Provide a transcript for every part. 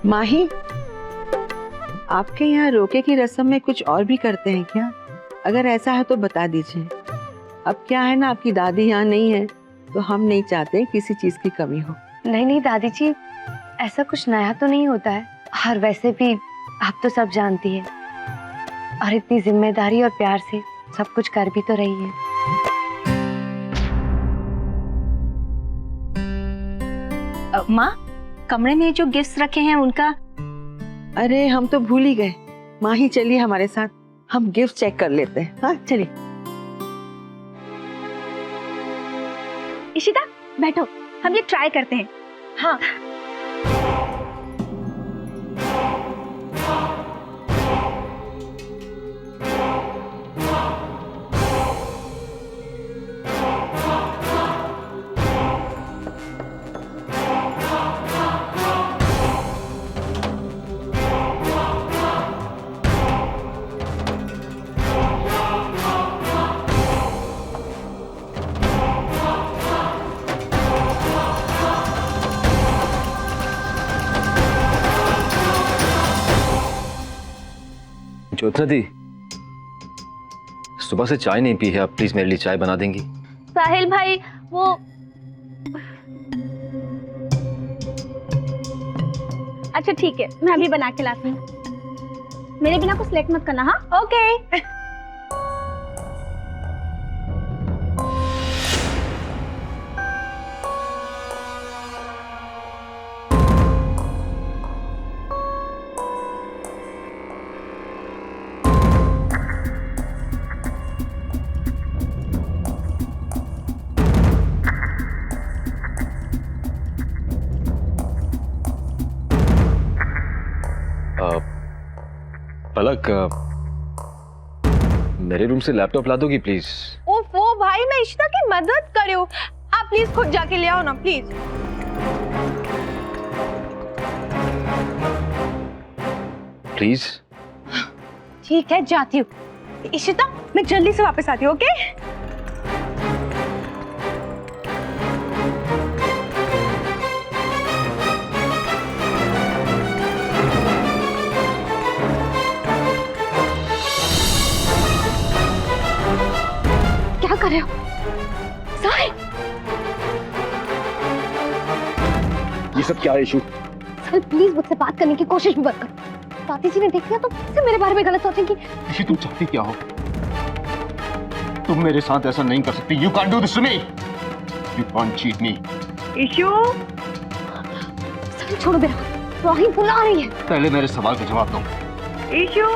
माही, आपके यहाँ रोके की रस्म में कुछ और भी करते हैं क्या? अगर ऐसा है तो बता दीजिए। अब क्या है ना, आपकी दादी यहाँ नहीं है तो हम नहीं चाहते किसी चीज की कमी हो। नहीं नहीं दादी जी, ऐसा कुछ नया तो नहीं होता है। और वैसे भी आप तो सब जानती है, और इतनी जिम्मेदारी और प्यार से सब कुछ कर भी तो रही है। माँ, कमरे में जो गिफ्ट्स रखे हैं उनका। अरे हम तो भूल ही गए। माही चलिए हमारे साथ, हम गिफ्ट चेक कर लेते हैं। हाँ चलिए। इशिता बैठो, हम ये ट्राई करते हैं। हाँ ज्योत्सना दी, सुबह से चाय नहीं पी है, आप प्लीज मेरे लिए चाय बना देंगी? साहिल भाई, वो अच्छा ठीक है, मैं अभी बना के लाती हूँ। मेरे बिना कुछ लेट मत करना। हाँ ओके। पलक, मेरे रूम से लैपटॉप ला दोगी प्लीज? ओफो भाई, मैं इशिता की मदद करूं, आप प्लीज खुद जाके ले आओ ना प्लीज। प्लीज? ठीक है, जाती हूँ। इशिता, मैं जल्दी से वापस आती हूँ। ओके? क्या कर रहे हो साहिल? ये सब क्या है इशू? साहिल प्लीज मुझसे बात करने की कोशिश भी मत करो। दादी जी ने देख लिया तो फिर मेरे बारे में गलत सोचेंगी। इशू, तुम चाहती क्या हो? तुम मेरे साथ ऐसा नहीं कर सकती। You can't do this to me. You can't cheat me. Ishu, Sahil छोड़ो मेरा, रोहित बुला रही है। पहले मेरे सवाल का जवाब दो। इशू,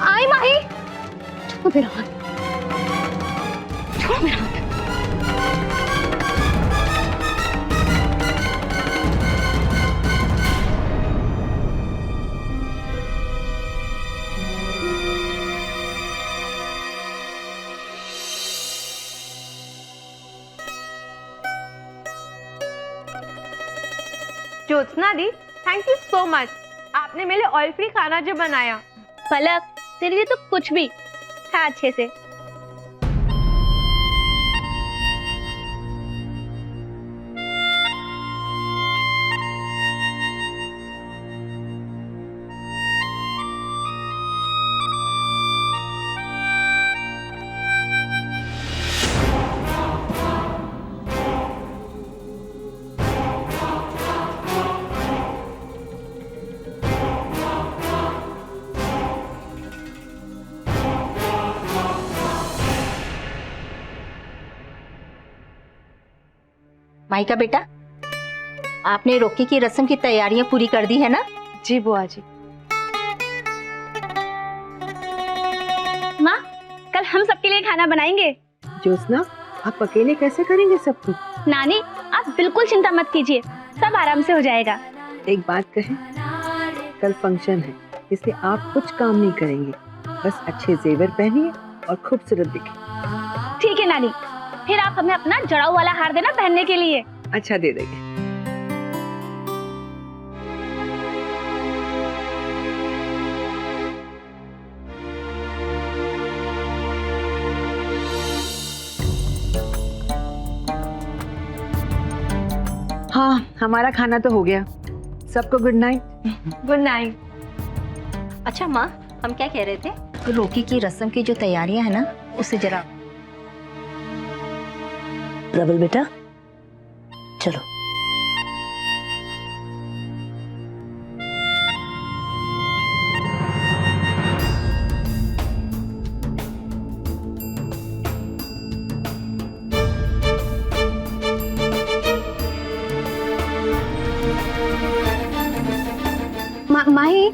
आई माही, छोड़ो मेरा हाथ, छोड़ो मेरा हाथ। ज्योत्सना दी, थैंक यू सो मच। आपने मेरे लिए ऑयल फ्री खाना जो बनाया। पलक, तेरे लिए तो कुछ भी है अच्छे से। माई का बेटा, आपने रोकी की रस्म की तैयारियां पूरी कर दी है ना? जी बुआ जी। माँ, कल हम सबके लिए खाना बनाएंगे। ज्योत्सना, आप अकेले कैसे करेंगे सब कुछ? नानी, आप बिल्कुल चिंता मत कीजिए, सब आराम से हो जाएगा। एक बात कहें, कल फंक्शन है, इसलिए आप कुछ काम नहीं करेंगे, बस अच्छे जेवर पहनिए और खूबसूरत दिखे। ठीक है नानी, फिर आप हमें अपना जड़ाऊ वाला हार देना पहनने के लिए। अच्छा, दे देंगे। हाँ, हमारा खाना तो हो गया। सबको गुड नाइट। Good night. अच्छा माँ, हम क्या कह रहे थे, रोकी की रस्म की जो तैयारियां है ना, उसे जरा। रबल बेटा चलो। माही,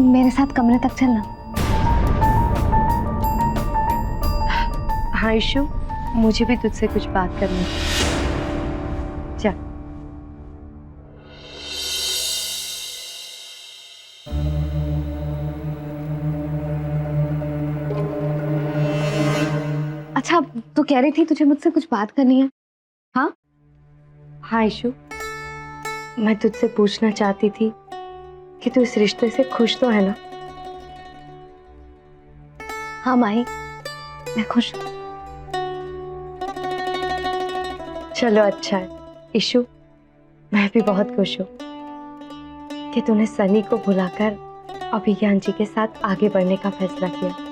मेरे साथ कमरे तक चलना। हाँ इशू, मुझे भी तुझसे कुछ बात करनी है। चल। अच्छा, तू कह रही थी तुझे मुझसे कुछ बात करनी है? हाँ हाँ इशू, मैं तुझसे पूछना चाहती थी कि तू इस रिश्ते से खुश तो है ना? हाँ माही, मैं खुश हूँ। चलो अच्छा है इशू, मैं भी बहुत खुश हूँ कि तूने सनी को भुलाकर अभिज्ञान जी के साथ आगे बढ़ने का फैसला किया।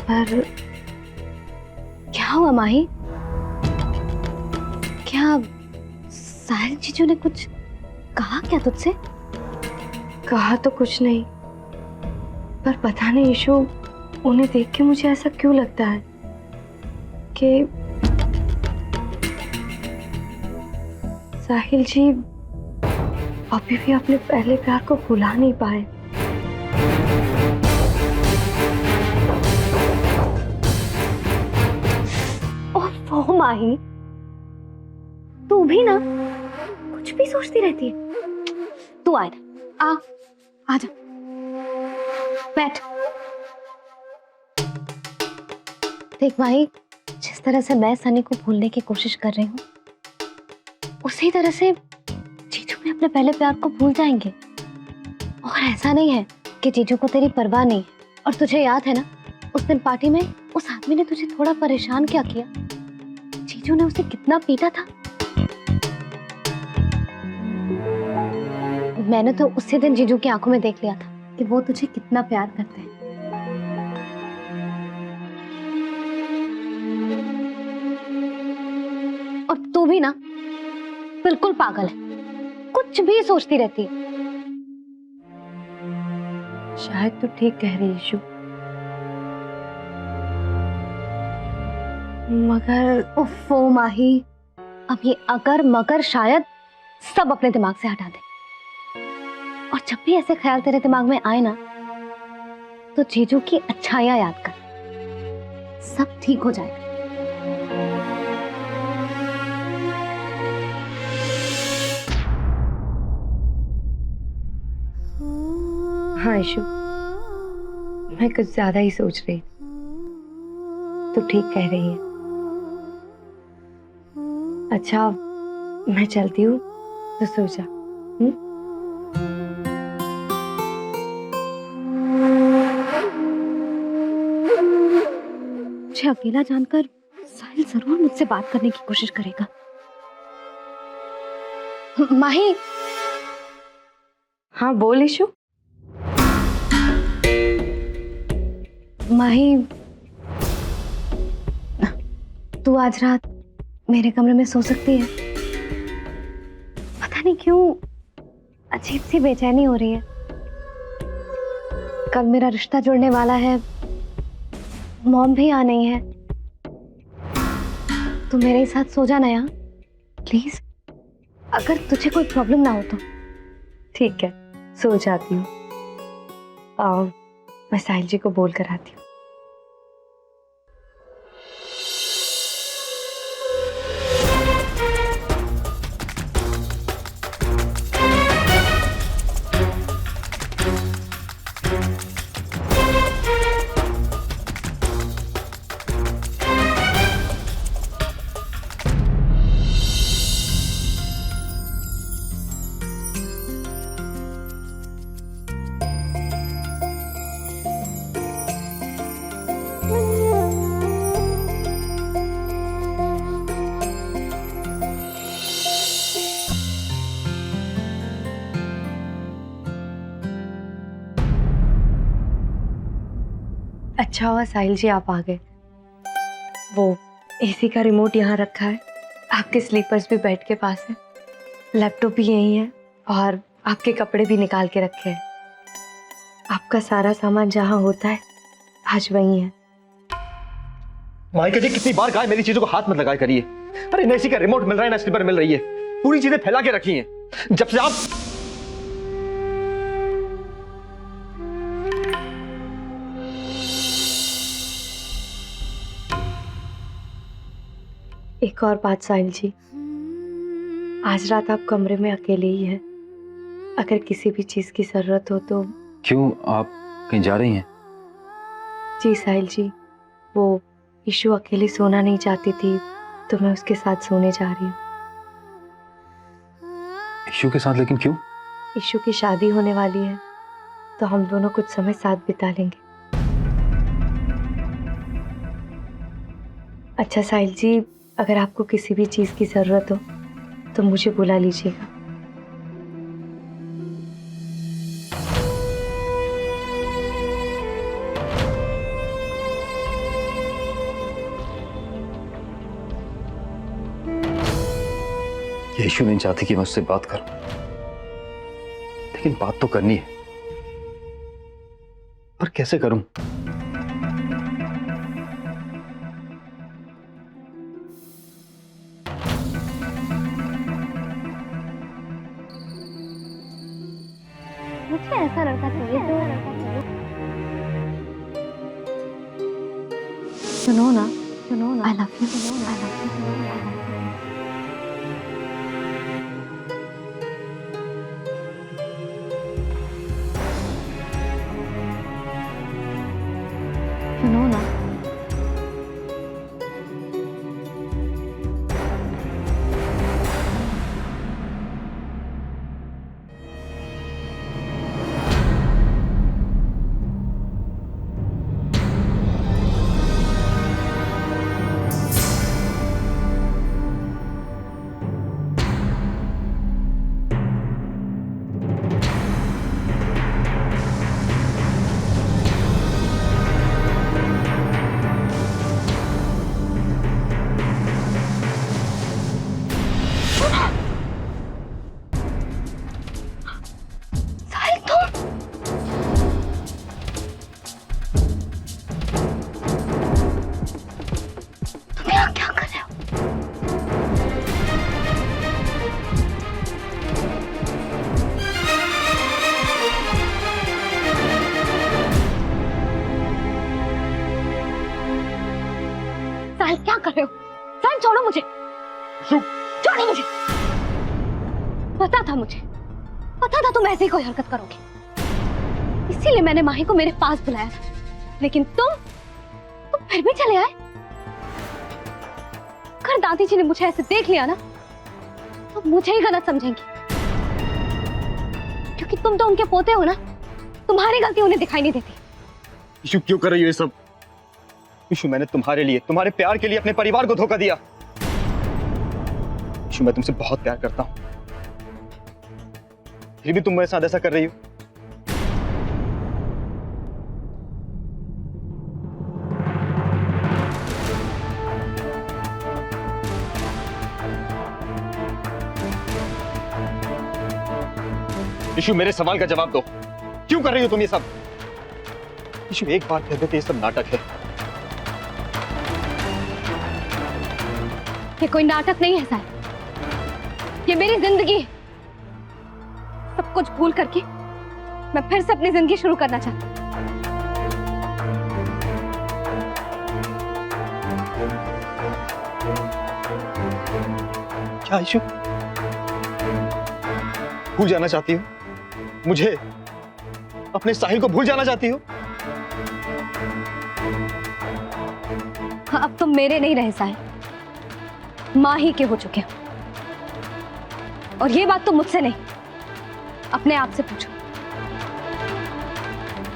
पर क्या हुआ माही? क्या साहिल जीजू ने कुछ कहा क्या तुझसे? कहा तो कुछ नहीं, पर पता नहीं इशू, उन्हें देख के मुझे ऐसा क्यों लगता है कि साहिल जी अभी भी अपने पहले प्यार को भुला नहीं पाए। ओह माही, तू भी ना कुछ भी सोचती रहती है। तू आ जा, बैठ। देख माही, जिस तरह से मैं सनी को भूलने की कोशिश कर रही हूँ, उसी तरह से जीजू भी अपने पहले प्यार को भूल जाएंगे। और ऐसा नहीं है कि जीजू को तेरी परवाह नहीं है। और तुझे याद है ना, उस दिन पार्टी में उस आदमी ने तुझे थोड़ा परेशान क्या किया? जीजू ने उसे कितना पीटा था। मैंने तो उसी दिन जीजू की आंखों में देख लिया था कि वो तुझे कितना प्यार करते हैं। और तू भी ना बिल्कुल पागल है, कुछ भी सोचती रहती है। शायद तू ठीक कह रही है इशू, मगर उफ़ो माही, अब ये अगर मगर शायद सब अपने दिमाग से हटा दे। और जब भी ऐसे ख्याल तेरे दिमाग में आए ना, तो जीजू की अच्छाइयां याद कर, सब ठीक हो जाएगा। हाँ इशू, मैं कुछ ज्यादा ही सोच रही थी। तू ठीक कह रही है। अच्छा, मैं चलती हूँ, तो सो जा। मुझे अकेला जानकर साहिल जरूर मुझसे बात करने की कोशिश करेगा। माही। हाँ बोल इशू। माही, तू आज रात मेरे कमरे में सो सकती है? पता नहीं क्यों अजीब सी बेचैनी हो रही है। कल मेरा रिश्ता जुड़ने वाला है, मॉम भी आ नहीं है। तू मेरे ही साथ सो जाना यार, प्लीज। अगर तुझे कोई प्रॉब्लम ना हो तो। ठीक है, सो जाती हूँ। मैं साहिल जी को बोल कर आती हूँ। अच्छा हुआ साहिल जी आप आ गए। वो एसी का रिमोट यहाँ रखा है, आपके स्लीपर्स भी बेड के पास है, लैपटॉप भी यहीं है और आपके कपड़े भी निकाल के रखे हैं। आपका सारा सामान जहाँ होता है आज वहीं है। माइका जी कितनी बार कहा है मेरी चीजों को हाथ मत लगाया करिए। अरे न इसी का रिमोट मिल रहा है ना स्लीपर मिल रही है, पूरी चीजें फैला के रखी हैं। जब से आप एक और बात साहिल जी, आज रात आप कमरे में अकेले ही हैं। अगर किसी भी चीज की जरूरत हो तो। क्यों, आप कहीं जा रही हैं? जी साहिल जी, वो ईशु अकेली सोना नहीं चाहती थी तो मैं उसके साथ सोने जा रही हूँ। ईशु के साथ? लेकिन क्यों? ईशु की शादी होने वाली है तो हम दोनों कुछ समय साथ बिता लेंगे। अच्छा साहिल जी, अगर आपको किसी भी चीज की जरूरत हो तो मुझे बुला लीजिएगा। ईशु नहीं चाहती कि मैं उससे बात करूं, लेकिन बात तो करनी है। पर कैसे करूं? मुझे ऐसा लड़का चाहिए जो सुनो ना, I love you, I love you. सुनो ना। साहिल क्या कर रहे हो? साहिल छोड़ो मुझे, छोड़ो मुझे। पता था तुम ऐसे ही कोई हरकत करोगे, इसीलिए मैंने माही को मेरे पास बुलाया था। लेकिन तुम फिर भी चले आए। अगर दादी जी ने मुझे ऐसे देख लिया ना तो मुझे ही गलत समझेंगी, क्योंकि तुम तो उनके पोते हो ना, तुम्हारी गलती उन्हें दिखाई नहीं देती। ईशु क्यों कर रही हो ये सब? ईशु मैंने तुम्हारे लिए, तुम्हारे प्यार के लिए अपने परिवार को धोखा दिया। ईशु मैं तुमसे बहुत प्यार करता हूं, फिर भी तुम मेरे साथ ऐसा कर रही हो। ईशु मेरे सवाल का जवाब दो, क्यों कर रही हो तुम ये सब? ईशु एक बार कह देते ये सब नाटक है। ये कोई नाटक नहीं है साहिल, ये मेरी जिंदगी है। सब कुछ भूल करके मैं फिर से अपनी जिंदगी शुरू करना चाहती हूँ। क्या ईशु भूल जाना चाहती हो मुझे? अपने साहिल को भूल जाना चाहती हो? अब तुम मेरे नहीं रहे साहिल, माही के हो चुके हो। और ये बात तुम मुझसे नहीं, अपने आप से पूछो।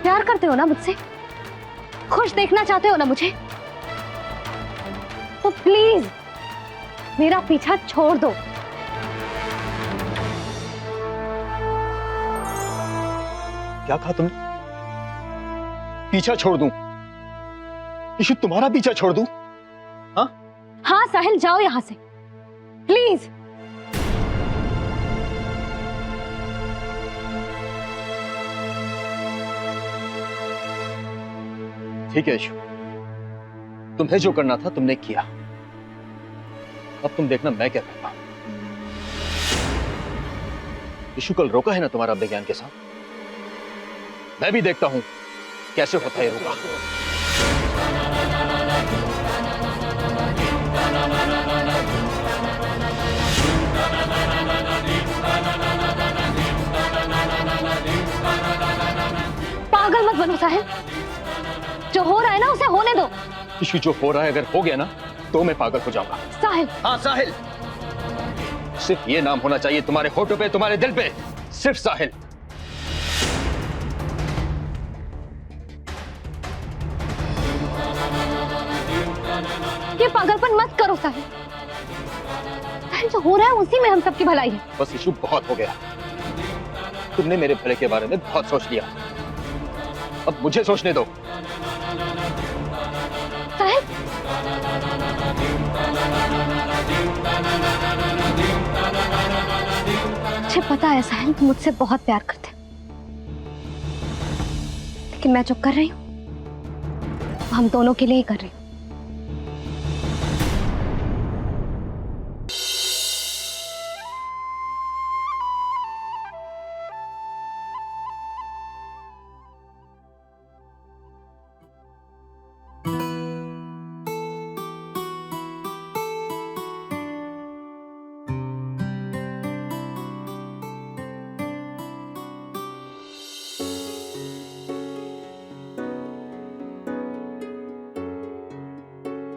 प्यार करते हो ना मुझसे? खुश देखना चाहते हो ना मुझे? तो प्लीज मेरा पीछा छोड़ दो। क्या कहा तुमने? पीछा छोड़ दूं? इशू तुम्हारा पीछा छोड़ दूं? हाँ साहिल, जाओ यहाँ से प्लीज। ठीक है इशू, तुम्हें जो करना था तुमने किया। अब तुम देखना मैं क्या करता हूं। इशू कल रोका है ना तुम्हारा विज्ञान के साथ, मैं भी देखता हूं कैसे होता है रोका। पागल मत बनो साहिल, जो हो रहा है ना उसे होने दो। इशू जो हो रहा है अगर हो गया ना तो मैं पागल हो जाऊंगा। साहिल, हाँ साहिल, सिर्फ ये नाम होना चाहिए तुम्हारे होठों पे, तुम्हारे दिल पे, सिर्फ साहिल। ये पागलपन मत करो साहिल। साहिल, जो हो रहा है उसी में हम सबकी भलाई है। बस इशू बहुत हो गया, तुमने मेरे भले के बारे में बहुत सोच लिया, अब मुझे सोचने दो। साहिल, मुझे पता है साहिल तुम मुझसे बहुत प्यार करते हो, लेकिन मैं जो कर रही हूँ वो हम दोनों के लिए ही कर रही हूँ।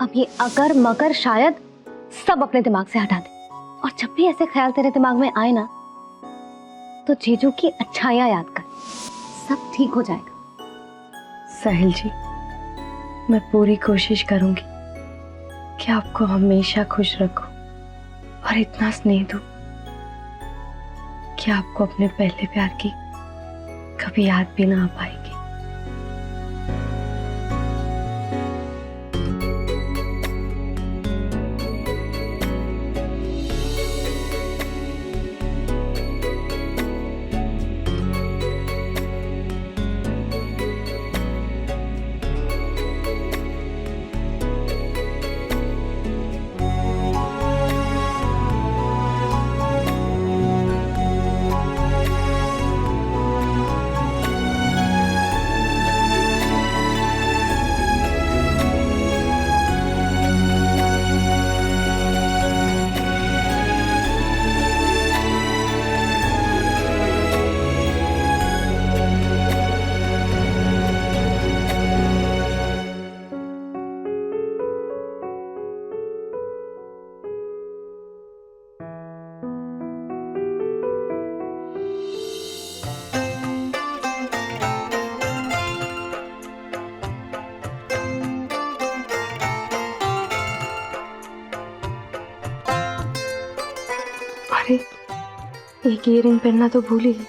अब ये अगर मगर शायद सब अपने दिमाग से हटा दे, और जब भी ऐसे ख्याल तेरे दिमाग में आए ना तो जीजू की अच्छाइयां याद कर, सब ठीक हो जाएगा। साहिल जी, मैं पूरी कोशिश करूंगी कि आपको हमेशा खुश रखूं और इतना स्नेह दूं कि आपको अपने पहले प्यार की कभी याद भी ना आ पाएगी। अरे, एक ईयरिंग पहनना तो भूल ही गई।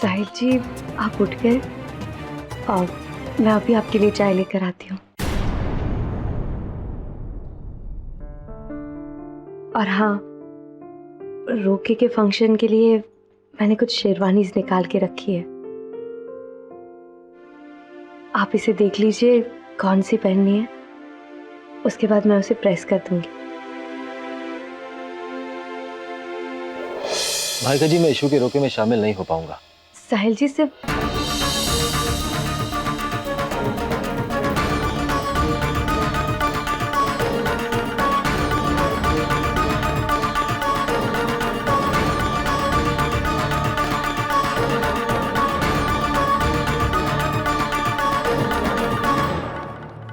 साहिल जी, आप उठ गए और मैं अभी आपके लिए चाय लेकर आती हूँ। और हाँ, रोके के फंक्शन के लिए मैंने कुछ शेरवानीज निकाल के रखी है, आप इसे देख लीजिए कौन सी पहननी है, उसके बाद मैं उसे प्रेस कर दूंगी। भाई जी, मैं इशू के रोके में शामिल नहीं हो पाऊंगा। साहिल जी, सिर्फ